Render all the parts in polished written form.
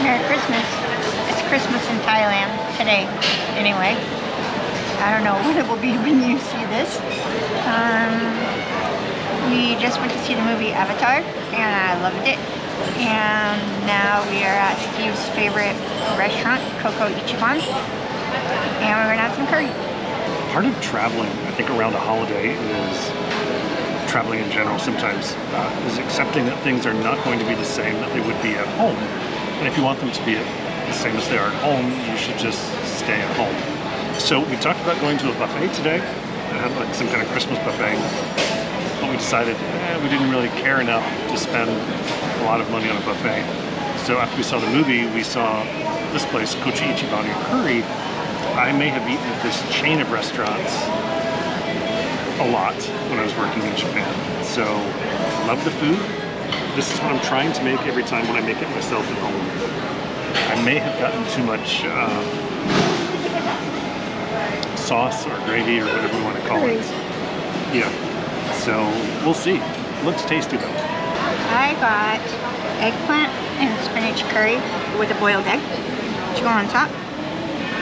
Merry Christmas. It's Christmas in Thailand today, anyway. I don't know what it will be when you see this. We just went to see the movie Avatar, and I loved it. And now we are at Steve's favorite restaurant, Coco Ichiban, and we're gonna have some curry. Part of traveling, I think, around a holiday is traveling in general sometimes, is accepting that things are not going to be the same that they would be at home. And if you want them to be the same as they are at home, you should just stay at home. So we talked about going to a buffet today, like some kind of Christmas buffet, but we decided we didn't really care enough to spend a lot of money on a buffet. So after we saw the movie, we saw this place, Kochi Ichiban Curry. I may have eaten at this chain of restaurants a lot when I was working in Japan. So love the food. This is what I'm trying to make every time when I make it myself at home. I may have gotten too much sauce or gravy or whatever you want to call it. Yeah, so we'll see. Looks tasty though. I got eggplant and spinach curry with a boiled egg to go on top.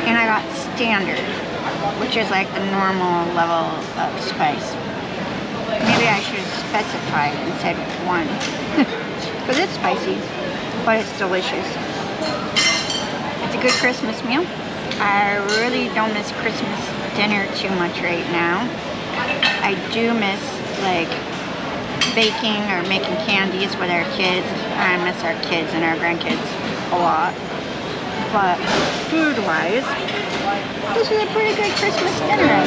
And I got standard, which is like the normal level of spice. Maybe I should have specified and said 1. Because it's spicy, but it's delicious. It's a good Christmas meal. I really don't miss Christmas dinner too much right now. I do miss like baking or making candies with our kids. I miss our kids and our grandkids a lot. But food-wise, this is a pretty good Christmas dinner,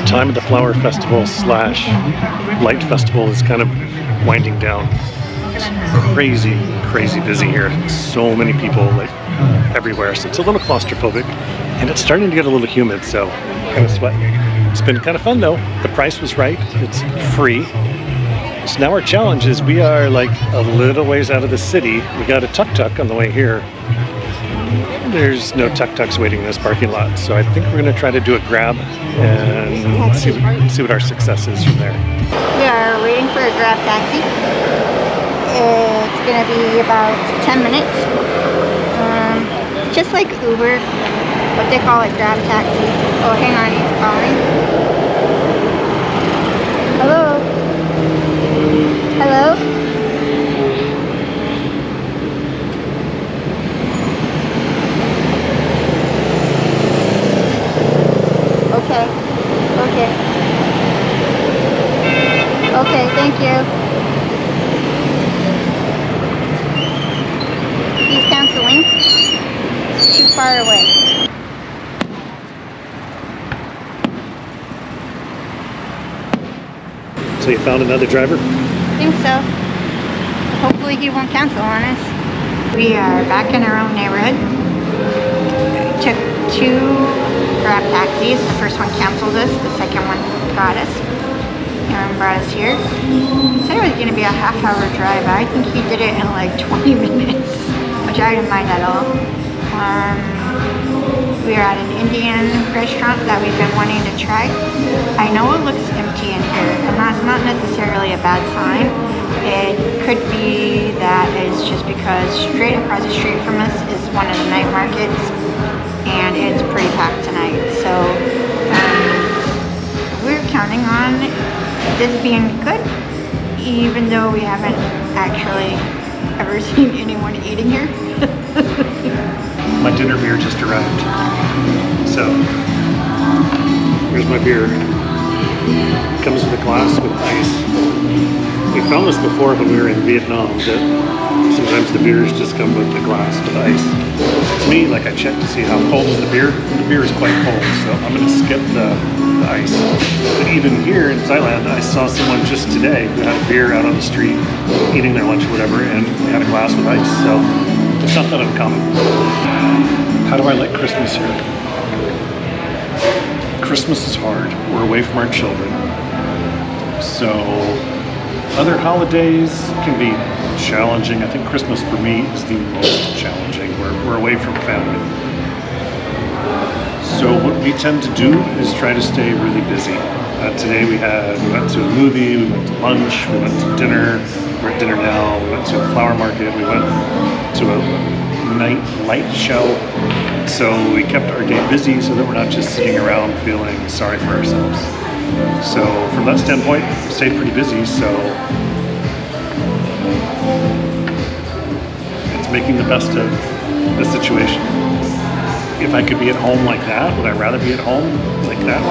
Time of the Flower Festival / Light Festival is kind of winding down. It's crazy busy here. So many people like everywhere. So it's a little claustrophobic and it's starting to get a little humid, so I'm kind of sweating. It's been kind of fun though. The price was right. It's free. So now our challenge is we are like a little ways out of the city. We got a tuk-tuk on the way here. There's no tuk-tuks waiting in this parking lot, so I think we're going to try to do a grab and see what our success is from there. We are waiting for a grab taxi. It's going to be about 10 minutes. Just like Uber, but they call it grab taxi. Oh, hang on, he's calling. Hello? Hello? Okay, thank you. He's canceling. It's too far away. So you found another driver? I think so. Hopefully he won't cancel on us. We are back in our own neighborhood. Took 2 grab taxis. The first one canceled us. The second one got us. And brought us here. He said it was going to be a half-hour drive. I think he did it in like 20 minutes, which I didn't mind at all. We're at an Indian restaurant that we've been wanting to try. I know it looks empty in here, and that's not necessarily a bad sign. It could be that it's just because straight across the street from us is one of the night markets, and it's pretty packed tonight. So we're counting on this being good, even though we haven't actually ever seen anyone eating here. My dinner beer just arrived. So, here's my beer. It comes with a glass with ice. We found this before when we were in Vietnam, that sometimes the beers just come with the glass with ice. To me, like I checked to see how cold is the beer. The beer is quite cold, so I'm going to skip the ice. But even here in Thailand, I saw someone just today who had a beer out on the street, eating their lunch or whatever, and they had a glass with ice. So it's not that uncommon. How do I like Christmas here? Christmas is hard. We're away from our children. So other holidays can be challenging. I think Christmas for me is the most challenging. We're away from family. So what we tend to do is try to stay really busy. Today we went to a movie, we went to lunch, we went to dinner. We're at dinner now. We went to a flower market. We went to a night light show. So we kept our day busy so that we're not just sitting around feeling sorry for ourselves. So from that standpoint, we stayed pretty busy. So it's making the best of the situation. If I could be at home like that, would I rather be at home like that?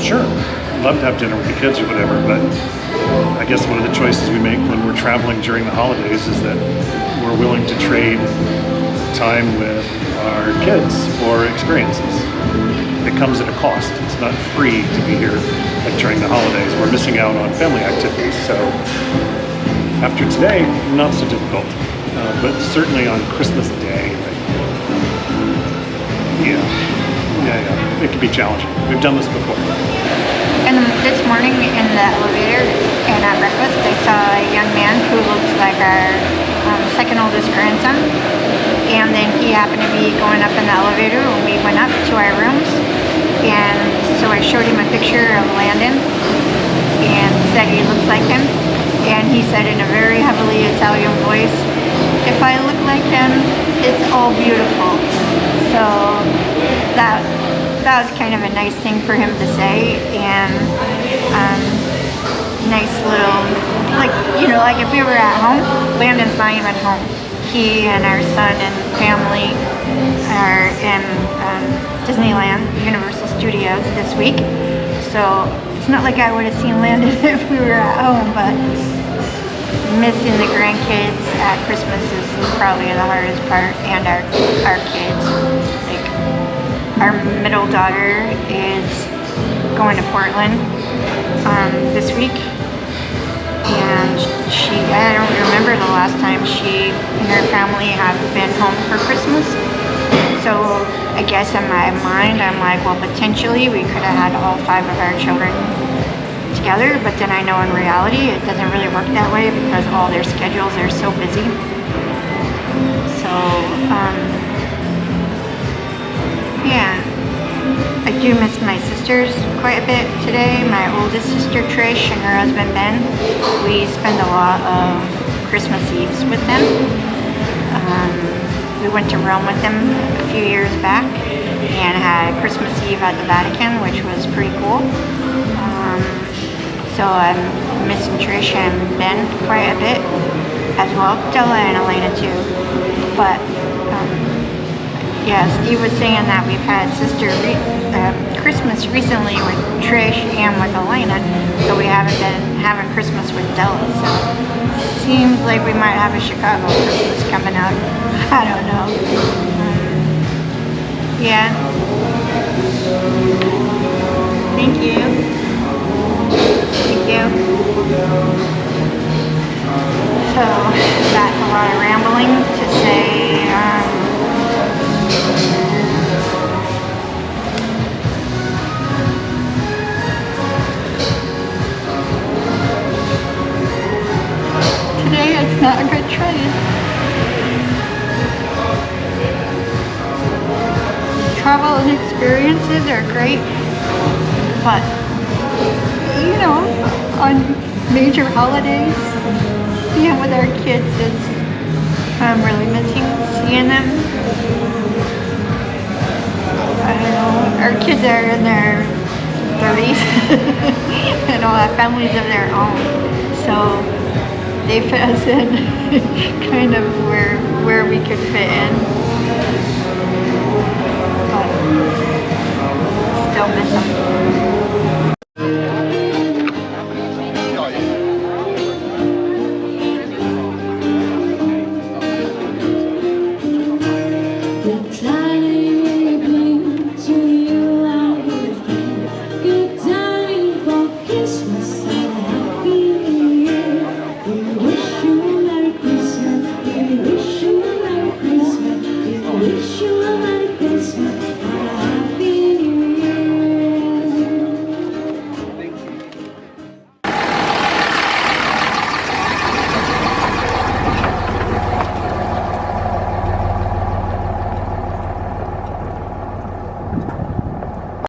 Sure. I'd love to have dinner with the kids or whatever, but I guess one of the choices we make when we're traveling during the holidays is that we're willing to trade time with our kids for experiences. It comes at a cost. It's not free to be here like during the holidays. We're missing out on family activities. So after today, not so difficult. But certainly on Christmas Day, it can be challenging. We've done this before. And this morning in the elevator and at breakfast, I saw a young man who looks like our second oldest grandson. And then he happened to be going up in the elevator when we went up to our rooms. And so I showed him a picture of Landon and said he looks like him. And he said in a very heavily Italian voice, "If I look like him, it's all beautiful." So that was kind of a nice thing for him to say, and nice little, like if we were at home, Landon's not even home. He and our son and family are in Disneyland, Universal Studios this week. So it's not like I would have seen Landon if we were at home, but missing the grandkids at Christmas is probably the hardest part, and our kids. Like, our middle daughter is going to Portland this week, and I don't remember the last time she and her family have been home for Christmas. So I guess in my mind I'm like, well, potentially we could have had all 5 of our children together, but then I know in reality it doesn't really work that way because all their schedules are so busy. So I do miss my sisters quite a bit today. My oldest sister Trish and her husband Ben, we spend a lot of Christmas Eves with them. We went to Rome with them a few years back and had Christmas Eve at the Vatican, which was pretty cool. So I'm missing Trish and Ben quite a bit as well. Della and Elena too. But Steve was saying that we've had Christmas recently with Trish and with Elena, so we haven't been having Christmas with Della. So seems like we might have a Chicago Christmas coming up. I don't know. Thank you. Thank you. So that's a lot of rambling to say. Today it's not a good trade. travel and experiences are great, but you know, on major holidays, being with our kids is, I'm really missing seeing them. I don't know, our kids are in their 30s and all have families of their own, so they fit us in kind of where we could fit in.